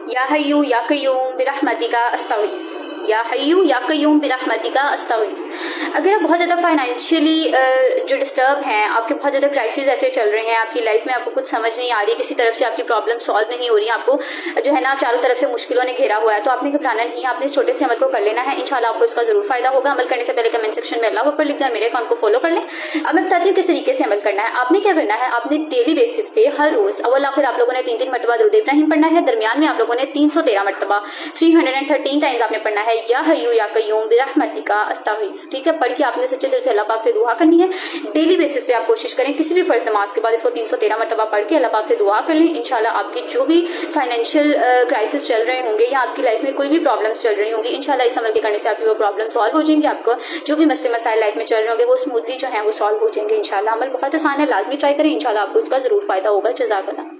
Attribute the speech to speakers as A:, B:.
A: या हय्यू या कय्यूम बिरहमतिका अस्तगीस, या हय्यू या कय्यूम बिरहमतिका अस्तगीस। अगर आप बहुत ज़्यादा फाइनेंशियली जो डिस्टर्ब हैं, आपके बहुत ज़्यादा क्राइसिस ऐसे चल रहे हैं आपकी लाइफ में, आपको कुछ समझ नहीं आ रही, किसी तरफ से आपकी प्रॉब्लम सॉल्व नहीं हो रही, आपको जो है ना चारों तरफ से मुश्किलों ने घेरा हुआ है, तो आपने घबराना नहीं है, आपने इस छोटे से अमल को कर लेना है। इंशाल्लाह आपको इसका जरूर फायदा होगा। अमल करने से पहले कमेंट सेक्शन में अल्लाह अकबर लिख दें, मेरे अकाउंट को फॉलो कर लें। अब मैं बताती हूँ किस तरीके से अमल करना है। आपने क्या करना है, आपने डेली बेसिस पे हर रोज अव्वल आखिर आप लोगों ने 3-3 मरतबा दुरूद इब्राहिम पढ़ना है। दरमियान में आप लोगों ने 313 मरतबा 313 टाइम्स आपने पढ़ना है या हय्यू या कय्यूम बिरहमतिका अस्तगीस। ठीक है, पढ़ के आपने सच्चे दिल से अल्लाह पाक से दुआ करनी है। डेली बेसिस पे आप कोशिश करें, किसी भी फर्ज नमाज के बाद इसको 313 मरतबा पढ़ के अल्लाह पाक से दुआ कर लें। इंशाल्लाह आपकी जो भी फाइनेंशियल क्राइसिस चल रहे होंगे या आपकी लाइफ में कोई भी प्रॉब्लम्स चल रही होंगी, इंशाल्लाह इस अमल के करने से आपकी वो प्रॉब्लम सॉल्व हो जाएंगी। आपको जो भी मसले मसाइल लाइफ में चल रहे होंगे वो स्मूथली जो है वो सॉल्व हो जाएंगे। इंशाल्लाह अमल बहुत आसान है, लाजमी ट्राई करें, इंशाल्लाह आपको इसका जरूर फायदा होगा। जज़ाकल्लाह।